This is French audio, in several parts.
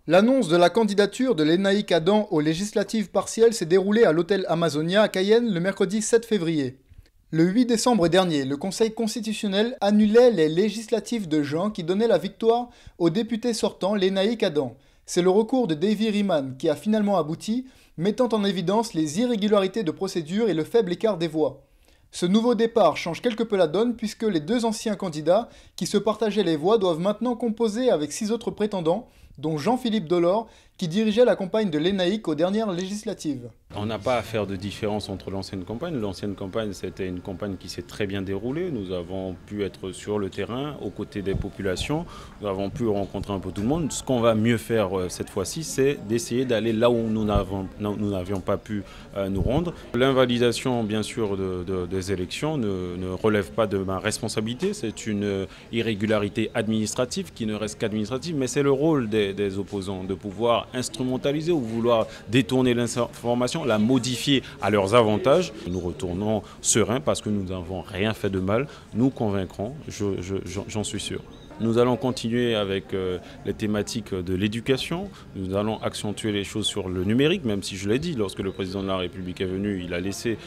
L'annonce de la candidature de Lénaïck Adam aux législatives partielles s'est déroulée à l'hôtel Amazonia à Cayenne le mercredi 7 février. Le 8 décembre dernier, le Conseil constitutionnel annulait les législatives de juin qui donnaient la victoire au député sortant Lénaïck Adam. C'est le recours de Davy Riemann qui a finalement abouti, mettant en évidence les irrégularités de procédure et le faible écart des voix. Ce nouveau départ change quelque peu la donne puisque les deux anciens candidats qui se partageaient les voix doivent maintenant composer avec 6 autres prétendants, dont Jean-Philippe Delors, qui dirigeait la campagne de Lénaïck aux dernières législatives. On n'a pas à faire de différence entre l'ancienne campagne. L'ancienne campagne, c'était une campagne qui s'est très bien déroulée. Nous avons pu être sur le terrain, aux côtés des populations. Nous avons pu rencontrer un peu tout le monde. Ce qu'on va mieux faire cette fois-ci, c'est d'essayer d'aller là où nous n'avions pas pu nous rendre. L'invalidation, bien sûr, des élections ne relève pas de ma responsabilité. C'est une irrégularité administrative qui ne reste qu'administrative, mais c'est le rôle des opposants de pouvoir instrumentaliser ou vouloir détourner l'information, la modifier à leurs avantages. Nous retournons sereins parce que nous n'avons rien fait de mal. Nous convaincrons, j'en suis sûr. Nous allons continuer avec les thématiques de l'éducation. Nous allons accentuer les choses sur le numérique, même si je l'ai dit, lorsque le président de la République est venu, il a laissé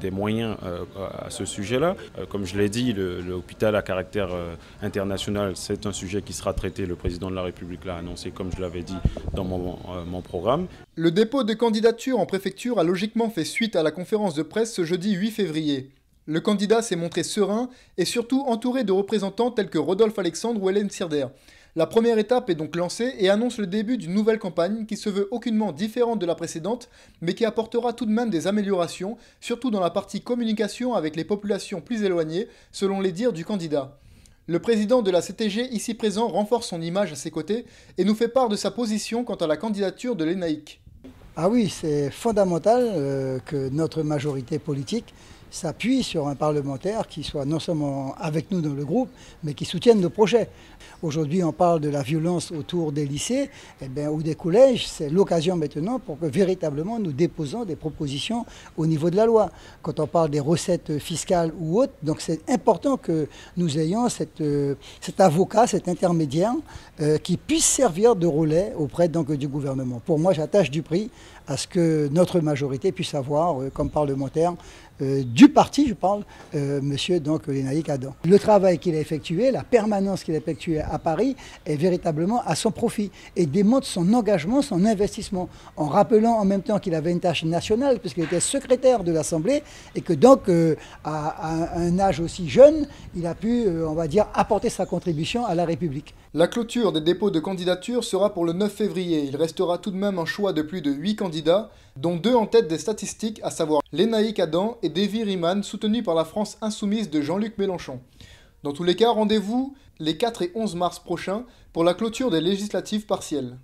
des moyens à ce sujet-là. Comme je l'ai dit, l'hôpital à caractère international, c'est un sujet qui sera traité. Le président de la République l'a annoncé, comme je l'avais dit dans mon programme. Le dépôt de candidature en préfecture a logiquement fait suite à la conférence de presse ce jeudi 8 février. Le candidat s'est montré serein et surtout entouré de représentants tels que Rodolphe Alexandre ou Hélène Sirder. La première étape est donc lancée et annonce le début d'une nouvelle campagne qui se veut aucunement différente de la précédente, mais qui apportera tout de même des améliorations, surtout dans la partie communication avec les populations plus éloignées, selon les dires du candidat. Le président de la CTG ici présent renforce son image à ses côtés et nous fait part de sa position quant à la candidature de Lénaïck. Ah oui, c'est fondamental que notre majorité politique s'appuie sur un parlementaire qui soit non seulement avec nous dans le groupe, mais qui soutienne nos projets. Aujourd'hui, on parle de la violence autour des lycées ou des collèges. C'est l'occasion maintenant pour que véritablement nous déposons des propositions au niveau de la loi. Quand on parle des recettes fiscales ou autres, donc c'est important que nous ayons cet avocat, cet intermédiaire qui puisse servir de relais auprès donc, du gouvernement. Pour moi, j'attache du prix à ce que notre majorité puisse avoir comme parlementaire du parti, je parle, monsieur donc Lénaïck Adam. Le travail qu'il a effectué, la permanence qu'il a effectuée à Paris est véritablement à son profit et démontre son engagement, son investissement, en rappelant en même temps qu'il avait une tâche nationale puisqu'il était secrétaire de l'Assemblée et que donc à un âge aussi jeune, il a pu, on va dire, apporter sa contribution à la République. La clôture des dépôts de candidature sera pour le 9 février. Il restera tout de même un choix de plus de 8 candidats, dont 2 en tête des statistiques, à savoir Lénaïck Adam et Davy Riemann, soutenus par la France insoumise de Jean-Luc Mélenchon. Dans tous les cas, rendez-vous les 4 et 11 mars prochains pour la clôture des législatives partielles.